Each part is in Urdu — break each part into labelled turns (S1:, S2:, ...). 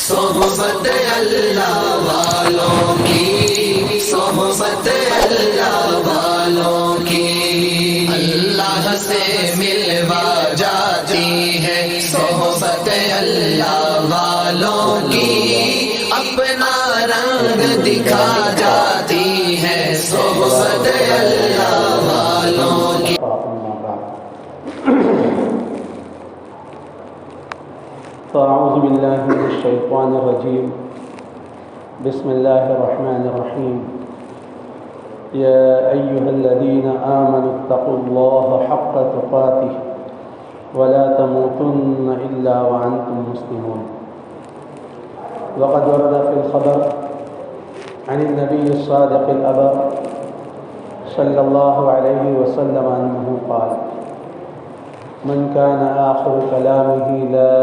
S1: صحبت اللہ والوں کی، صحبت اللہ والوں کی اللہ سے ملوا جاتی ہے، صحبت اللہ والوں کی اپنا رنگ دکھا جاتی ہے، صحبت اللہ والوں کی۔
S2: اعوذ باللہ من الشیطان الرجیم، بسم اللہ الرحمن الرحیم۔ یا ایہا الذین آمنوا اتقوا اللہ حق تقاتہ ولا تموتن الا وانتم مسلمون۔ وقد ورد في الخبر عن النبي الصادق الأبر صلى الله عليه وسلم أنه قال: من كان آخر كلامه لا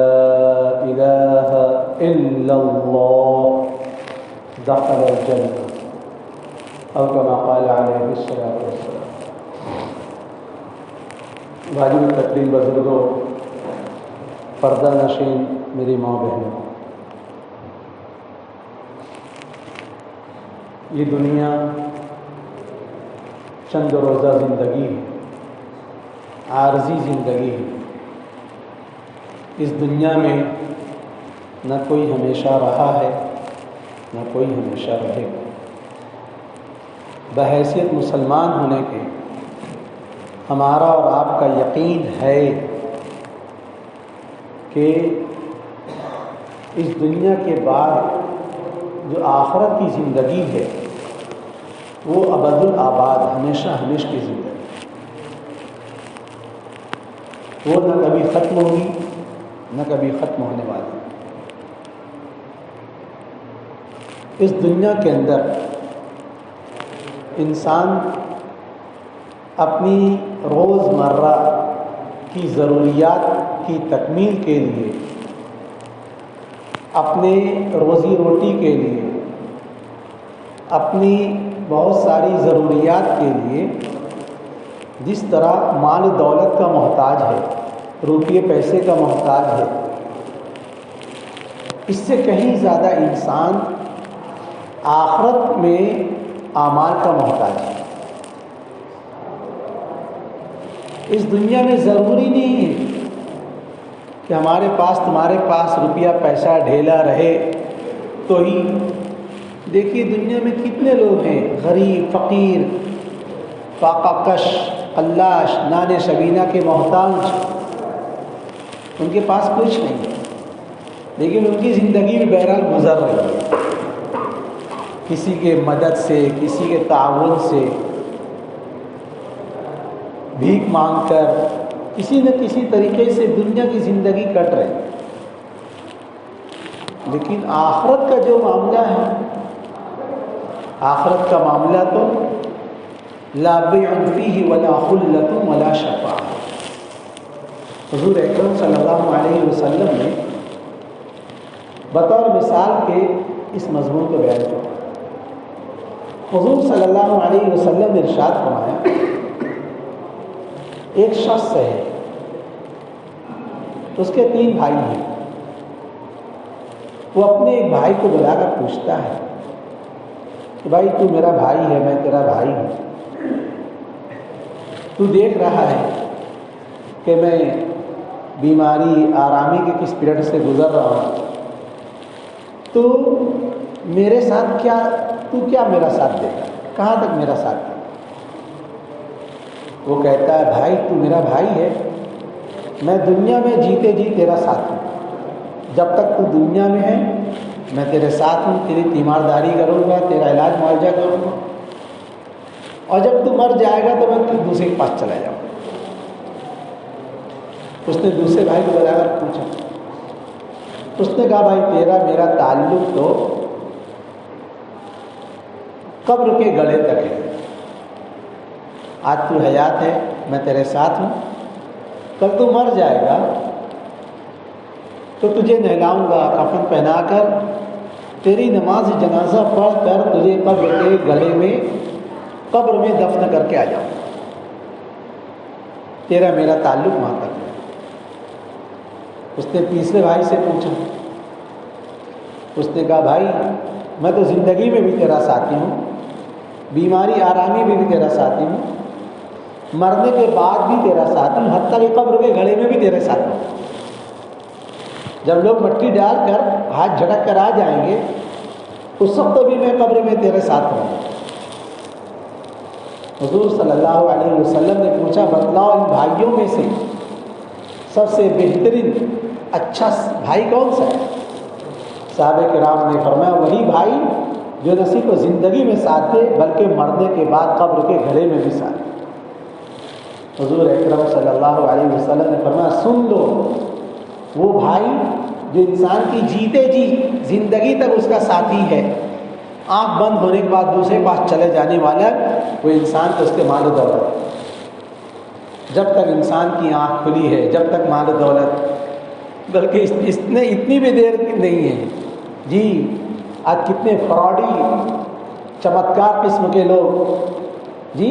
S2: إله إلا الله دخل الجنة، أو كما قال عليه الصلاة والسلام۔ واجب التکریم بزرگوں، پردہ نشین میری ماں بہنوں، یہ دنیا چند روزہ زندگی ہے، عارضی زندگی ہے۔ اس دنیا میں نہ کوئی ہمیشہ رہا ہے نہ کوئی ہمیشہ رہے گا۔ بحیثیت مسلمان ہونے کے ہمارا اور آپ کا یقین ہے کہ اس دنیا کے بعد جو آخرت کی زندگی ہے وہ ابد الآباد، ہمیشہ ہمیشہ کی زندگی، وہ نہ کبھی ختم ہوگی نہ کبھی ختم ہونے والی۔ اس دنیا کے اندر انسان اپنی روزمرہ کی ضروریات کی تکمیل کے لیے، اپنے روزی روٹی کے لیے، اپنی بہت ساری ضروریات کے لیے جس طرح مال دولت کا محتاج ہے، روپیے پیسے کا محتاج ہے، اس سے کہیں زیادہ انسان آخرت میں اعمال کا محتاج ہے۔ اس دنیا میں ضروری نہیں ہے کہ ہمارے پاس تمہارے پاس روپیہ پیسہ ڈھیلا رہے تو ہی۔ دیکھیے دنیا میں کتنے لوگ ہیں، غریب، فقیر، فاقہ کش، قلاش، نان شبینہ کے محتاج، ان کے پاس کچھ نہیں ہے، لیکن ان کی زندگی بھی بہرحال گزر رہی ہے، کسی کے مدد سے، کسی کے تعاون سے، بھیک مانگ کر، کسی نہ کسی طریقے سے دنیا کی زندگی کٹ رہی ہے۔ لیکن آخرت کا جو معاملہ ہے، آخرت کا معاملہ تو لا بیع فیہ ولا خلۃ ولا شفاعۃ۔ حضور اکرم صلی اللہ علیہ وسلم نے بطور مثال کے اس مضمون کو بیان کیا۔ حضور صلی اللہ علیہ وسلم نے ارشاد فرمایا، ایک شخص ہے، اس کے 3 بھائی ہیں، وہ اپنے ایک بھائی کو بلا کر پوچھتا ہے کہ بھائی تو میرا بھائی ہے، میں تیرا بھائی ہوں، تو دیکھ رہا ہے کہ میں بیماری آرامی کے کس پیریڈ سے گزر رہا ہوں، تو میرے ساتھ کیا میرا ساتھ دے گا، کہاں تک میرا ساتھ دے گا؟ وہ کہتا ہے بھائی تو میرا بھائی ہے، میں دنیا میں جیتے جی تیرا ساتھ ہوں، جب تک تو دنیا میں ہے میں تیرے ساتھ ہوں، تیری تیمارداری کروں گا، تیرا علاج معالجہ کروں گا، اور جب تو مر جائے گا تو میں دوسرے کے پاس چلا جاؤں گا۔ اس نے دوسرے بھائی کو بلا کر پوچھا، اس نے کہا بھائی تیرا میرا تعلق تو قبر کے گڑھے تک ہے، آج تو حیات ہے، میں تیرے ساتھ ہوں، کل تو مر جائے گا تو تجھے نہلاؤں گا، کفن پہنا کر تیری نماز جنازہ پڑھ کر تجھے قبر کے گڑھے میں، قبر میں دفن کر کے آ جاؤں گا، تیرا میرا تعلق وہاں تک ہے۔ اس نے تیسرے بھائی سے پوچھا، اس نے کہا بھائی میں تو زندگی میں بھی تیرا ساتھی ہوں، بیماری آرامی میں بھی تیرا ساتھی ہوں، مرنے کے بعد بھی تیرا ساتھی ہوں، حتیٰ کہ قبر کے گھڑے میں بھی تیرے ساتھ ہوں۔ جب لوگ مٹی ڈال کر ہاتھ جھٹک کر آ جائیں گے اس وقت بھی میں قبر میں تیرے ساتھ ہوں۔ حضور صلی اللہ علیہ وسلم نے پوچھا بتلاؤ ان بھائیوں میں سے سب سے بہترین اچھا بھائی کون سا ہے؟ صحابہ کرام نے فرمایا وہی بھائی جو نہ صرف زندگی میں ساتھ دے بلکہ مرنے کے بعد قبر کے گھڑے میں بھی ساتھ دے۔ حضور اکرم صلی اللہ علیہ وسلم نے فرمایا سن لو، وہ بھائی جو انسان کی جیتے جی زندگی تک اس کا ساتھی ہے، آنکھ بند ہونے کے بعد دوسرے پاس چلے جانے والا وہ انسان تو اس کے مال و دولت، جب تک انسان کی آنکھ کھلی ہے، جب تک مال و دولت، بلکہ اتنی بھی دیر نہیں ہے جی۔ آج کتنے فراڈی چمتکار قسم کے لوگ جی،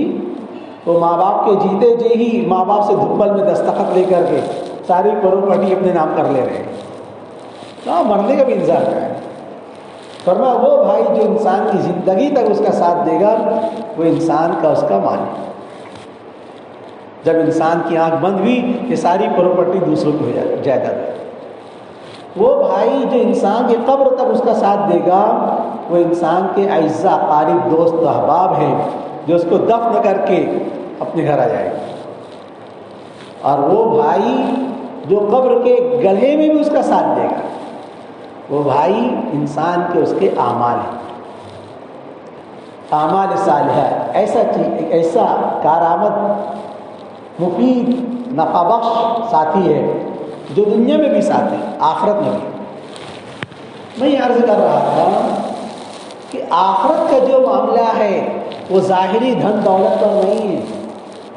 S2: وہ ماں باپ کے جیتے جی ہی ماں باپ سے دھپل میں دستخط لے کر کے ساری پراپرٹی اپنے نام کر لے رہے ہیں، ہاں مرنے کا بھی انتظار کریں۔ فرمایا وہ بھائی جو انسان کی زندگی تک اس کا ساتھ دے گا وہ انسان کا اس کا مالک۔ جب انسان کی آنکھ بند ہوئی یہ ساری پراپرٹی دوسروں کی ہو جائیداد ہے۔ وہ بھائی جو انسان کے قبر تک اس کا ساتھ دے گا وہ انسان کے اعزا قارب دوست و احباب ہیں جو اس کو دفن کر کے اپنے گھر آ جائے گا۔ اور وہ بھائی جو قبر کے گڑھے میں بھی اس کا ساتھ دے گا وہ بھائی انسان کے اس کے اعمال ہیں، اعمال صالحہ، ایسا چیز ایک ایسا کارآمد مفید نفع بخش ساتھی ہے جو دنیا میں بھی ساتھ ہے آخرت میں بھی۔ میں یہ عرض کر رہا تھا کہ آخرت کا جو معاملہ ہے وہ ظاہری دھن دولت پر نہیں ہے،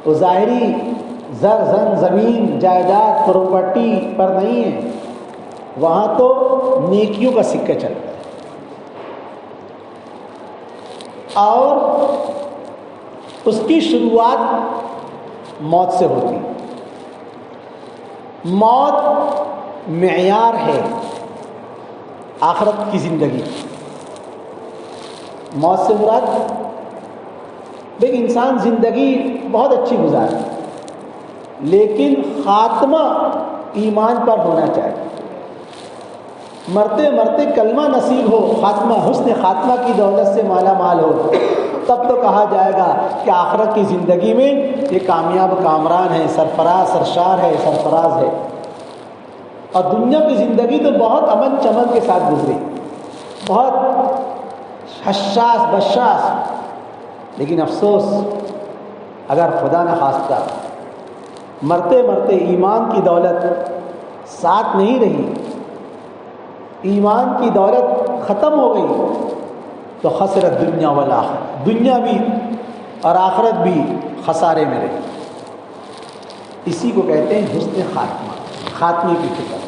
S2: وہ ظاہری زر زمین جائیداد پراپرٹی پر نہیں ہے، وہاں تو نیکیوں کا سکہ چلتا ہے۔ اور اس کی شروعات موت سے ہوتی ہے۔ موت معیار ہے آخرت کی زندگی۔ موت سے مراد دیکھ انسان زندگی بہت اچھی گزارے لیکن خاتمہ ایمان پر ہونا چاہیے، مرتے مرتے کلمہ نصیب ہو، خاتمہ حسن خاتمہ کی دولت سے مالا مال ہو، تب تو کہا جائے گا کہ آخرت کی زندگی میں یہ کامیاب کامران ہے، سرفراز سرشار ہے، سرفراز ہے۔ اور دنیا کی زندگی تو بہت امن چمن کے ساتھ گزری، بہت حساس بشاس، لیکن افسوس اگر خدا نہ خواستہ مرتے مرتے ایمان کی دولت ساتھ نہیں رہی، ایمان کی دولت ختم ہو گئی تو خسرت دنیا والآخرہ، دنیا بھی اور آخرت بھی خسارے میں رہی۔ اسی کو کہتے ہیں حسن خاتمہ، خاتمے کی فکر۔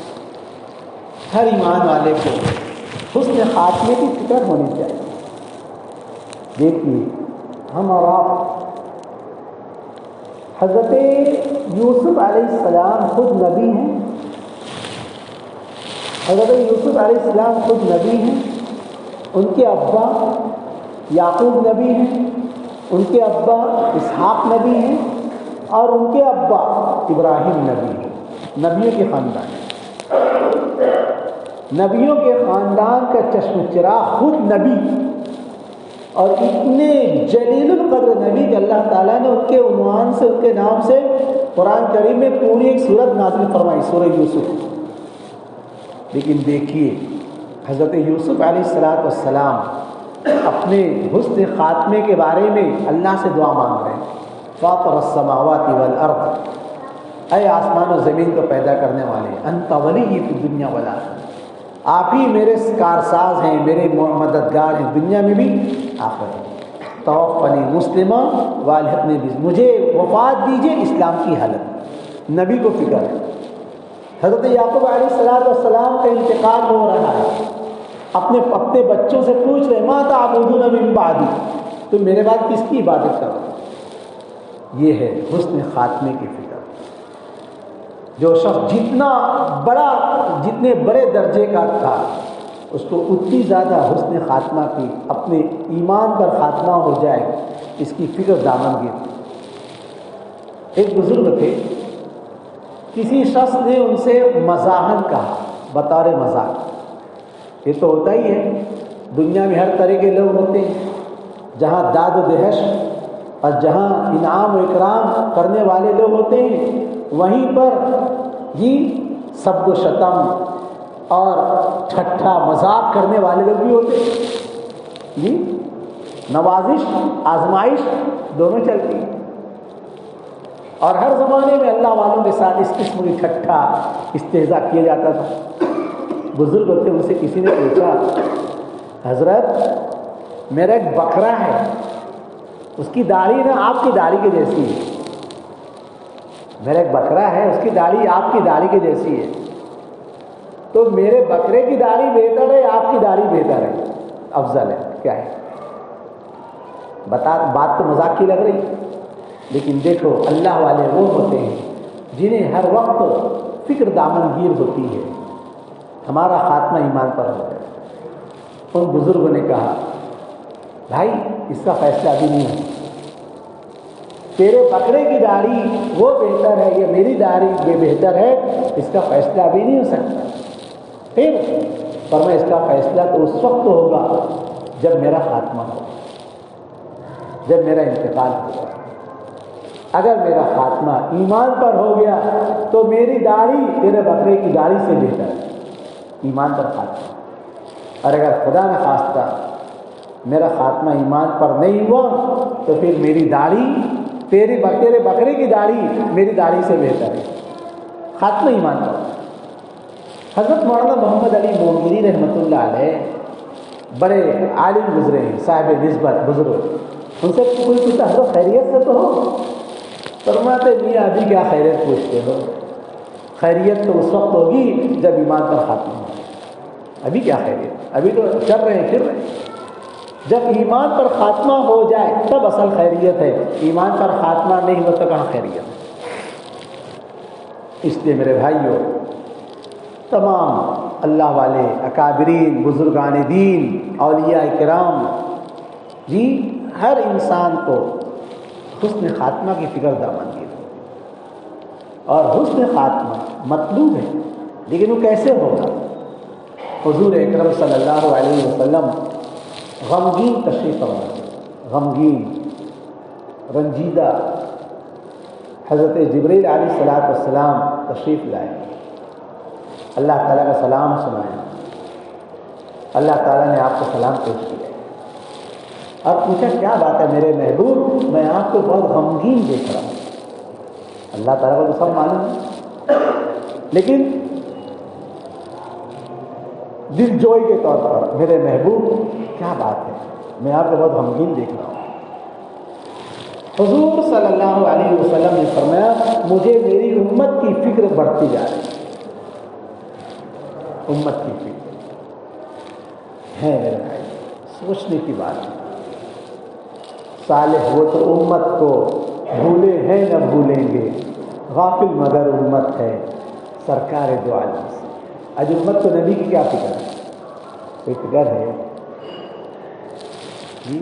S2: ہر ایمان والے کو حسن خاتمے کی فکر ہونی چاہیے۔ دیکھیے ہم اور آپ حضرت یوسف علیہ السلام خود نبی ہیں، حضرت یوسف علیہ السلام خود نبی ہیں، ان کے ابا یعقوب نبی ہیں، ان کے ابا اسحاق نبی ہیں، اور ان کے ابا ابراہیم نبی ہیں۔ نبیوں کے خاندان، نبیوں کے خاندان کا چشم چراغ خود نبی، اور اتنے جلیل القدر نبی کہ اللہ تعالیٰ نے ان کے عنوان سے، ان کے نام سے قرآن کریم میں پوری ایک سورت نازل فرمائی، سورہ یوسف۔ لیکن دیکھیے حضرت یوسف علیہ السلام اپنے حسن خاتمے کے بارے میں اللہ سے دعا مانگ رہے ہیں، فاطر السماوات والارض، اے آسمان و زمین کو پیدا کرنے والے، انت ولی فی الدنیا والآخرہ، آپ ہی میرے کارساز ہیں، میرے مددگار ہیں، دنیا میں بھی آخرت میں۔ توفنی مسلمہ والحقنی بالصالحین، مجھے وفات دیجیے اسلام کی حالت۔ نبی کو فکر ہے۔ حضرت یعقوب علیہ السلام کا انتقال ہو رہا ہے، اپنے بچوں سے پوچھ رہے ما تعبدون من بعدی، تم میرے بعد کس کی عبادت کرو؟ یہ ہے حسن خاتمے کی فکر۔ جو شخص جتنے بڑے درجے کا تھا اس کو اتنی زیادہ حسن خاتمہ کی، اپنے ایمان پر خاتمہ ہو جائے، اس کی فکر دامن گیر۔ ایک بزرگ تھے، کسی شخص نے ان سے مزاحن کہا، بطور مذاق۔ یہ تو ہوتا ہی ہے، دنیا میں ہر طرح کے لوگ ہوتے ہیں، جہاں داد و دہش اور جہاں انعام و اکرام کرنے والے لوگ ہوتے ہیں، وہیں پر ہی سب و شتم اور ٹھٹھا مذاق کرنے والے لوگ بھی ہوتے ہیں جی۔ نوازش آزمائش دونوں چلتی ہیں، اور ہر زمانے میں اللہ والوں کے ساتھ اس قسم کی ٹھٹھا استہزاء کیا جاتا تھا۔ بزرگ ہوتے، ان سے کسی نے پوچھا، حضرت میرا ایک بکرا ہے، اس کی داڑھی نا آپ کی داڑھی کے جیسی ہے۔ میرا ایک بکرا ہے، اس کی داڑھی آپ کی داڑھی کے جیسی ہے، تو میرے بکرے کی داڑھی بہتر ہے، آپ کی داڑھی بہتر ہے، افضل ہے، کیا ہے؟ بات تو مذاق کی لگ رہی، لیکن دیکھو اللہ والے وہ ہوتے ہیں جنہیں ہر وقت فکر دامن گیر ہوتی ہے، ہمارا خاتمہ ایمان پر ہو ہے۔ ان بزرگوں نے کہا، بھائی اس کا فیصلہ ابھی نہیں ہے، تیرے بکرے کی داڑھی وہ بہتر ہے یا میری داڑھی یہ بہتر ہے، اس کا فیصلہ ابھی نہیں ہو سکتا۔ پھر فرمایا اس کا فیصلہ تو اس وقت ہوگا جب میرا خاتمہ ہو، جب میرا انتقال ہوگا۔ اگر میرا خاتمہ ایمان پر ہو گیا تو میری داڑھی تیرے بکرے کی داڑھی سے بہتر ہے، ایمان پر خاتمہ۔ اور اگر خدا نہ خواستہ میرا خاتمہ ایمان پر نہیں ہوا تو پھر میری داڑھی تیرے بکرے کی داڑھی میری داڑھی سے بہتر ہے، خاتمہ ایمان پر۔ حضرت مولانا محمد علی مومنی رحمۃ اللہ علیہ بڑے عالم گزرے ہیں، صاحب نسبت بزرگ، ان سے کوئی پوچھتا حضرت خیریت سے تو ہو؟ فرماتے میاں ابھی کیا خیریت پوچھتے ہو، خیریت تو اس وقت ہوگی جب ایمان پر خاتمہ ہو، ابھی کیا خیریت، ابھی تو چل رہے ہیں پھر رہے ہیں۔ جب ایمان پر خاتمہ ہو جائے تب اصل خیریت ہے، ایمان پر خاتمہ نہیں ہو تو کہاں خیریت ہے۔ اس لیے میرے بھائیوں، تمام اللہ والے اکابرین، بزرگان دین، اولیاء کرام جی، ہر انسان کو حسن خاتمہ کی فکر دامن گیر، اور حسن خاتمہ مطلوب ہے، لیکن وہ کیسے ہوگا؟ حضور اکرم صلی اللہ علیہ وسلم غمگین تشریف فرما، غمگین رنجیدہ حضرت جبریل علیہ السلام تشریف لائے، اللہ تعالیٰ کا سلام سنایا، اللہ تعالیٰ نے آپ کو سلام پیش کیا اور پوچھا کیا بات ہے میرے محبوب، میں آپ کو بہت غمگین دیکھ رہا ہوں۔ اللہ تعالیٰ کو تو سب معلوم ہے، لیکن دل جوئی کے طور پر میرے محبوب کیا بات ہے، میں آپ کو بہت غمگین دیکھ رہا ہوں۔ حضور صلی اللہ علیہ وسلم نے فرمایا مجھے میری امت کی فکر بڑھتی جا رہی ہے، امت کی فکر ہے میرے بھائی، سوچنے کی بات ہے۔ صالح وہ تو امت کو بھولے ہیں نہ بھولیں گے، غافل مگر امت ہے سرکار دو عالم سے۔ آج امت کو نبی کی کیا فکر ہے؟ کوئی فکر ہے جی؟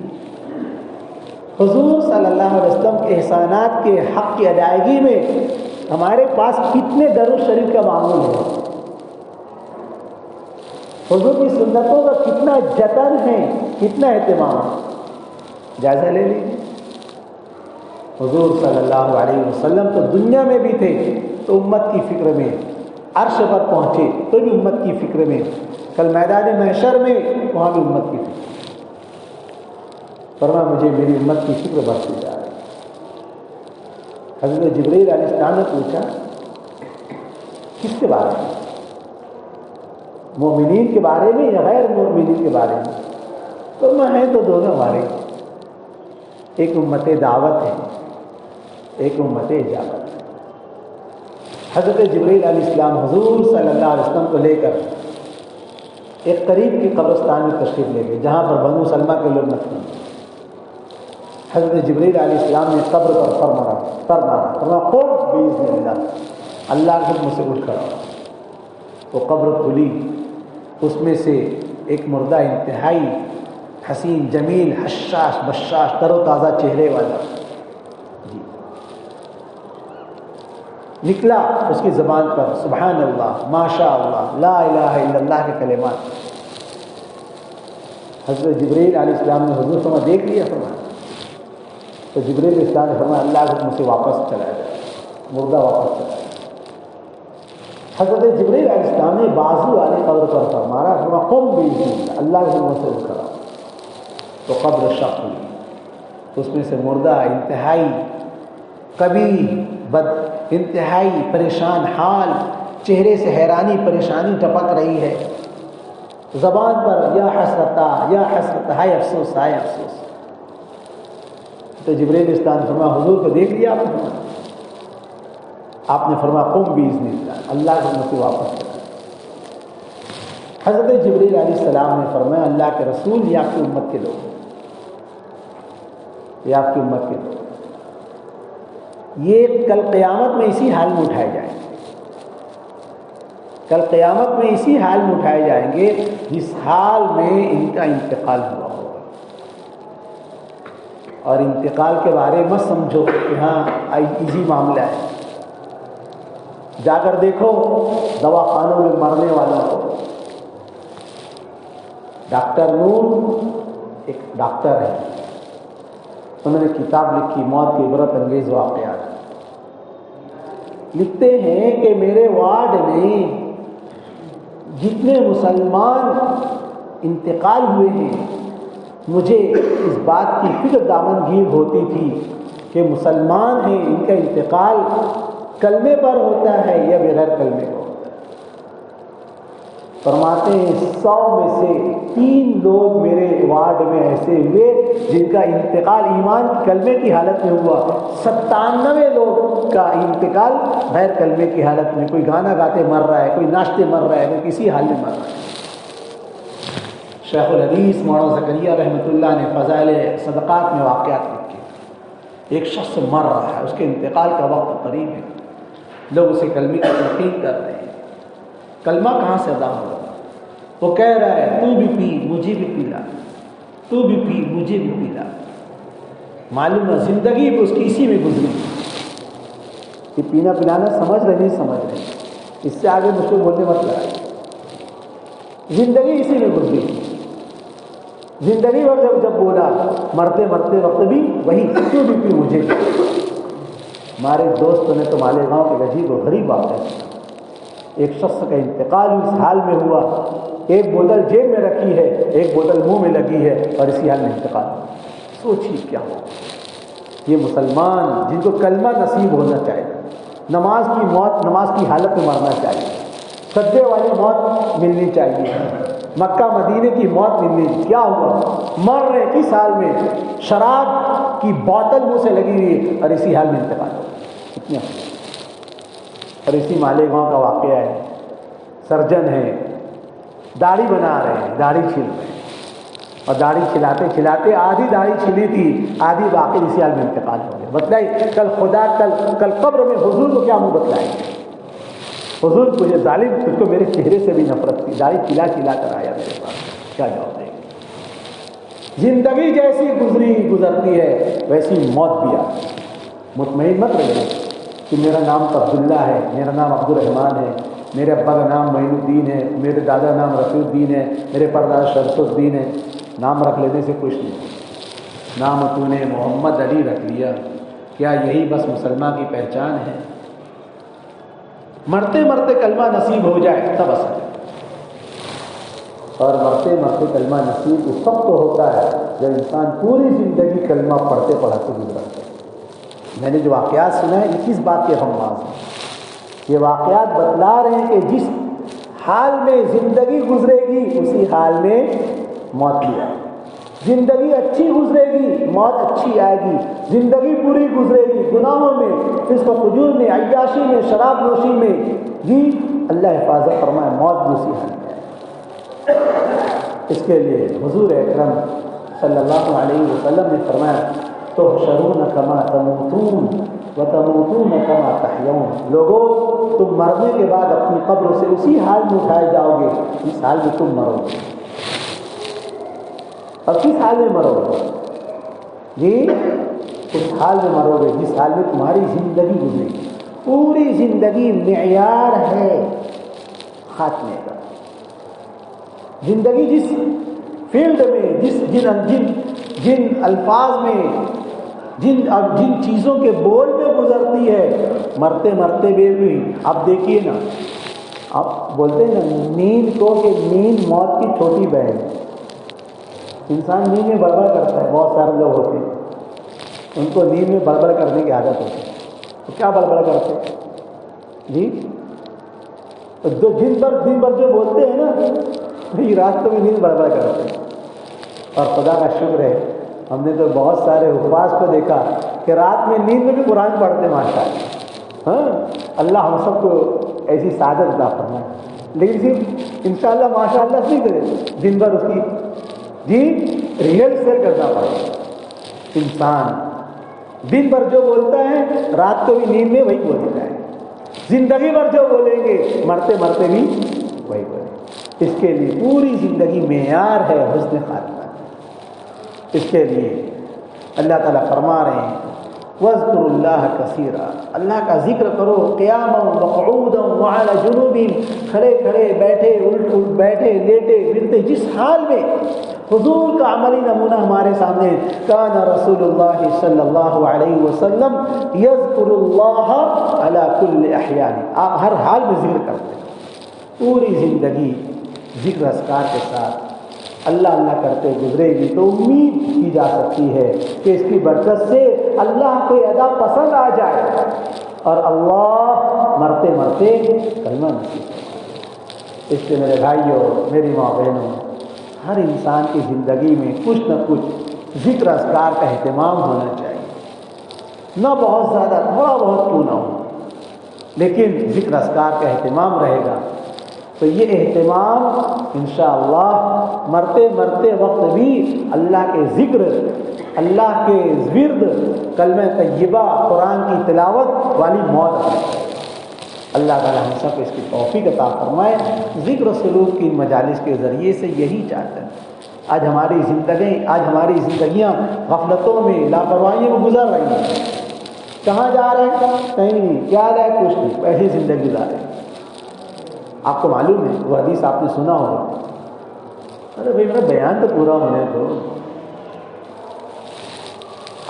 S2: حضور صلی اللہ علیہ وسلم کے احسانات کے حق کی ادائیگی میں ہمارے پاس کتنے درود شریف کا معمول ہے، حضور کی سنتوں کا کتنا جتن ہے، کتنا اہتمام ہے، جائزہ لے لیجیے۔ حضور صلی اللہ علیہ وسلم تو دنیا میں بھی تھے تو امت کی فکر میں، عرش پر پہنچے تو بھی امت کی فکر میں، کل میدان محشر میں وہاں بھی امت کی فکر۔ فرمایا مجھے میری امت کی فکر بڑھتی جا رہی ہے۔ حضرت جبریل علیہ السلام نے پوچھا کس کے بارے میں؟ مومنین کے بارے میں یا غیر مومنین کے بارے میں؟ تو میں ہے تو دونوں بارے، ایک امت دعوت ہے، ایک امت اجابت ہے۔ حضرت جبریل علیہ السلام حضور صلی اللہ علیہ وسلم کو لے کر ایک قریب کی قبرستان میں تشریف لے گئے جہاں پر بنو سلمہ کے لوگ مدفون ہیں۔ حضرت جبریل علیہ السلام نے قبر پر سر مارا، فرمایا قم باذن اللہ کے حکم سے اٹھ کھڑا ہو۔ وہ قبر کھلی، اس میں سے ایک مردہ انتہائی حسین جمیل حشاش بشاش تر و تازہ چہرے والا جی نکلا اس کی زبان پر سبحان اللہ ماشاء اللہ لا الہ الا اللہ کے کلمات. حضرت جبریل علیہ السلام نے حضور فرما دیکھ لیا فرمایا. تو جبریل علیہ السلام نے فرمایا اللہ کے حکم سے واپس چلا جائے, مردہ واپس چلا جائے. حضرت جبریل علیہ السلام نے بازو والے قبر پر فرمایا قم باذن اللہ کے حکم سے اٹھا تو قبر شق ہوئی. اس میں سے مردہ انتہائی قبیح بد انتہائی پریشان حال, چہرے سے حیرانی پریشانی ٹپک رہی ہے, زبان پر یا حسرت ہائے افسوس ہائے افسوس. تو جبریل علیہ السلام نے فرمایا حضور کو دیکھ لیا آپ نے فرمایا قم باذن اللہ اللہ کے حکم سے واپس چلا. حضرت جبریل علیہ السلام نے فرمایا اللہ کے رسول یہ آپ کی امت کے لوگ, یہ آپ کی امت کے لوگ, یہ کل قیامت میں اسی حال میں اٹھائے جائیں گے. کل قیامت میں اسی حال میں اٹھائے جائیں گے جس حال میں ان کا انتقال ہوا ہوگا. اور انتقال کے بارے میں مت سمجھو کہ ہاں ایزی معاملہ ہے. جا کر دیکھو دواخانوں میں مرنے والوں کو. ڈاکٹر نور ایک ڈاکٹر ہے, انہوں نے کتاب لکھی موت کے عبرت انگیز واقعات. لکھتے ہیں کہ میرے وارڈ میں جتنے مسلمان انتقال ہوئے ہیں مجھے اس بات کی فکر دامنگیر ہوتی تھی کہ مسلمان ہیں, ان کا انتقال کلمے پر ہوتا ہے یا بغیر کلمے کا ہوتا ہے. فرماتے ہیں 100 میں سے 3 لوگ میرے وارڈ میں ایسے ہوئے جن کا انتقال ایمان کلمے کی حالت میں ہوا. 97 لوگ کا انتقال غیر کلمے کی حالت میں, کوئی گانا گاتے مر رہا ہے, کوئی ناچتے مر رہا ہے, کوئی کسی حال میں مر رہا ہے. شیخ الحدیث مولانا زکریا رحمۃ اللہ نے فضائل صدقات میں واقعات لکھے. ایک شخص مر رہا ہے, اس کے انتقال کا وقت قریب ہے, لوگ اسے کلمے کی تلقین کر رہے ہیں. کلمہ کہاں سے ادا ہوگا؟ وہ کہہ رہا ہے تو بھی پی مجھے بھی پلا, تو بھی پی مجھے بھی پلا. معلوم ہے زندگی اس کی اسی میں گزری. یہ پینا پلانا سمجھ رہے نہیں سمجھ رہے, اس سے آگے مجھ کو بولنے مت لگائے. زندگی اسی میں گزری. زندگی بھر جب بولا مرتے مرتے وقت بھی وہی تو بھی پی مجھے. ہمارے دوستوں نے تو مالیگاؤں کے عجیب و غریب واقعہ ہے. ایک شخص کا انتقال اس حال میں ہوا, ایک بوتل جیب میں رکھی ہے, ایک بوتل منہ میں لگی ہے, اور اسی حال میں انتقال ہوا. سوچیے کیا ہو. یہ مسلمان جن کو کلمہ نصیب ہونا چاہیے, نماز کی موت نماز کی حالت میں مرنا چاہیے, سجدے والی موت ملنی چاہیے, مکہ مدینے کی موت ملنی. کیا ہوا؟ مر رہے کس حال میں؟ شراب کی بوتل منہ سے لگی ہوئی اور اسی حال میں انتقال ہوا. کتنا. اور اسی مالیگاؤں کا واقعہ ہے. سرجن ہے, داڑھی بنا رہے ہیں, داڑھی چھل رہے ہیں, اور داڑھی کھلاتے کھلاتے آدھی داڑھی چھلی تھی, آدھی باقی اسی حال میں انتقال ہو گیا. بتلائیے کل خدا کل قبر میں حضور کو کیا منہ بتلائیں گے؟ حضور کو یہ ظالم تجھ کو میرے چہرے سے بھی نفرت تھی, داڑھی کھلا کھلا کر آیا میرے پاس, کیا جواب دیں گے؟ زندگی جیسی گزرتی ہے ویسی موت بھی آتی. مطمئن مت رہیے کہ میرا نام تو عبداللہ ہے, میرا نام عبد الرحمن ہے, میرے ابا کا نام معین الدین ہے, میرے دادا کا نام رفیع الدین ہے, میرے پردادا شمس الدین ہے. نام رکھ لینے سے کچھ نہیں. نام تو نے محمد علی رکھ لیا, کیا یہی بس مسلمان کی پہچان ہے؟ مرتے مرتے کلمہ نصیب ہو جائے تب اثر ہے. اور مرتے مرتے کلمہ نصیب اس وقت تو ہوتا ہے جب انسان پوری زندگی کلمہ پڑھتے پڑھاتے گزرتا ہے. میں نے جو واقعات سنا ہے یہ کس بات کے ہمراز ہیں؟ یہ واقعات بتلا رہے ہیں کہ جس حال میں زندگی گزرے گی اسی حال میں موت بھی آئے گی. زندگی اچھی گزرے گی موت اچھی آئے گی. زندگی پوری گزرے گی گناہوں میں, فسق و فجور میں, عیاشی میں, شراب نوشی میں, جی اللہ حفاظت فرمائے موت بھی اسی حال میں آئے گی. اس کے لیے حضور اکرم صلی اللہ علیہ وسلم نے فرمایا تحشرون کما تموتون وتموتون کما تحیون. لوگوں تم مرنے کے بعد اپنی قبروں سے اسی حال میں اٹھائے جاؤ گے جس حال میں تم مرو گے. اور کس حال میں مرو گے؟ جی اس حال میں مرو گے جس حال میں تمہاری زندگی گزرے گی. پوری زندگی معیار ہے خاتمے کا. زندگی جس فیلڈ میں جن الفاظ میں جن چیزوں کے بول میں گزرتی ہے، مرتے مرتے بھی. اب دیکھیے نا، آپ بولتے ہیں نا نیند کو کہ نیند موت کی چھوٹی بہن. انسان نیند میں بڑبڑ کرتا ہے. بہت سارے لوگ ہوتے ہیں ان کو نیند میں بڑبڑ کرنے کی عادت ہوتی ہے. تو کیا بڑبڑ کرتے ہیں جی؟ جو دن بھر جو بولتے ہیں نا، یہ رات کو بھی نیند بڑبڑ کرتے ہیں. اور خدا کا شکر ہے ہم نے تو بہت سارے حفاظ کو دیکھا کہ رات میں نیند میں بھی قرآن پڑھتے ماشاء اللہ. ہاں، اللہ ہم سب کو ایسی سعادت عطا فرمائے. لیکن صرف انشاءاللہ ماشاءاللہ نہیں کرے، دن بھر اس کی جی ریہرسل کرنا پڑے. انسان دن بھر جو بولتا ہے رات کو بھی نیند میں وہی بولتا ہے. زندگی بھر جو بولیں گے مرتے مرتے بھی وہی بولیں. اس کے لیے پوری زندگی معیار ہے حسن خاتمہ. اس کے لیے اللہ تعالیٰ فرما رہے ہیں وَاذْكُرُوا اللَّهَ كَثِيرًا، اللہ کا ذکر کرو قیامًا وقعودا وعلى جنوبهم، کھڑے کھڑے، بیٹھے الٹ بیٹھے، لیٹے پھرتے، جس حال میں. حضور کا عملی نمونہ ہمارے سامنے. کان رسول اللہ صلی اللہ علیہ وسلم یذکر اللہ علی کل احیان، آپ ہر حال میں ذکر کرتے ہیں. پوری زندگی ذکر اذکار کے ساتھ اللہ اللہ کرتے گزرے گی تو امید کی جا سکتی ہے کہ اس کی برکت سے اللہ کو ادا پسند آ جائے اور اللہ مرتے مرتے کلمہ نصیب کرے. اس لیے میرے بھائیوں، میری ماں بہنوں، ہر انسان کی زندگی میں کچھ نہ کچھ ذکر اذکار کا اہتمام ہونا چاہیے. نہ بہت زیادہ، تھوڑا بہت کیوں نہ ہو، لیکن ذکر اذکار کا اہتمام رہے گا تو یہ اہتمام انشاءاللہ مرتے مرتے وقت بھی اللہ کے ذکر، اللہ کے ورد، کلمہ طیبہ، قرآن کی تلاوت والی موت ہے. اللہ تعالیٰ ہم سب کو اس کی توفیق عطا فرمائے. ذکر و سلوک کی مجالس کے ذریعے سے یہی چاہتے ہیں. آج ہماری زندگیاں غفلتوں میں، لاپرواہیوں میں گزر رہی ہیں. کہاں جا رہے ہیں؟ کہیں نہیں. کیا ہے؟ کچھ نہیں. ایسی زندگی گزار رہے ہیں. آپ کو معلوم ہے وہ حدیث آپ نے سنا ہوگا. ارے بھائی میرا بیان تو پورا ہونے دو.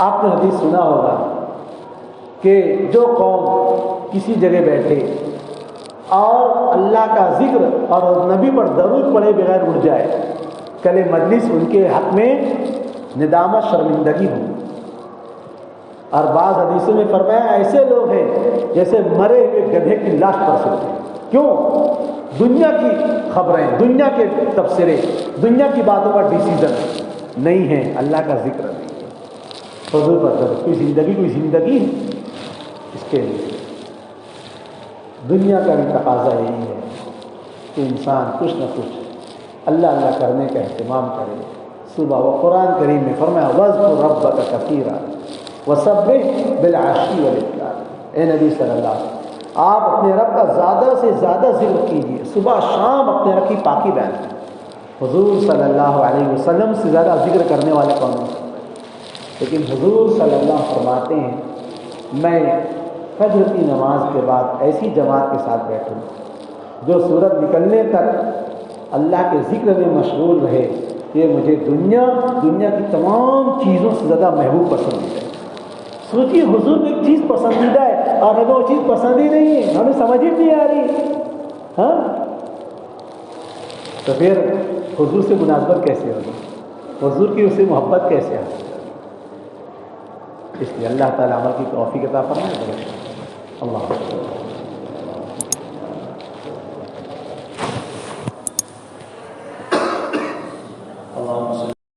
S2: آپ نے حدیث سنا ہوگا کہ جو قوم کسی جگہ بیٹھے اور اللہ کا ذکر اور نبی پر درود پڑھے بغیر اٹھ جائے، کل مجلس ان کے حق میں ندامت، شرمندگی ہو. اور بعض حدیثوں میں فرمایا ایسے لوگ ہیں جیسے مرے ہوئے گدھے کی لاش پر سوتے ہیں. کیوں؟ دنیا کی خبریں، دنیا کے تبصرے، دنیا کی باتوں پر ڈیسیزن نہیں ہے، اللہ کا ذکر نہیں ہے. حضور پر درود. کوئی زندگی ہے اس کے لیے. دنیا کا بھی تقاضا یہی ہے کہ انسان کچھ نہ کچھ اللہ اللہ کرنے کا اہتمام کرے. صبح وہ قرآن کریم میں فرمایا وَاذْكُرْ رَبَّكَ كَثِيرًا وَسَبِّحْ بِالْعَشِيِّ وَالْإِبْكَارِ. اے نبی صلی اللہ علیہ وسلم، آپ اپنے رب کا زیادہ سے زیادہ ذکر کیجیے. صبح شام اپنے رب کی پاکی بیان کیجیے. حضور صلی اللہ علیہ وسلم سے زیادہ ذکر کرنے والے کون ہیں؟ لیکن حضور صلی اللہ علیہ وسلم فرماتے ہیں میں فجر کی نماز کے بعد ایسی جماعت کے ساتھ بیٹھوں جو سورج نکلنے تک اللہ کے ذکر میں مشغول رہے. یہ مجھے دنیا کی تمام چیزوں سے زیادہ محبوب پسند ہے. سوچیے حضور کو ایک چیز پسندیدہ ہے اور ہمیں وہ چیز پسند ہی نہیں ہے، ہمیں سمجھ ہی نہیں آ رہی. ہاں تو پھر حضور سے مناسبت کیسے ہوگی؟ حضور کی اس سے محبت کیسے حاصل ہوگی؟ اس لیے اللہ تعالیٰ عمل کی توفیق عطا فرمائے. اللہ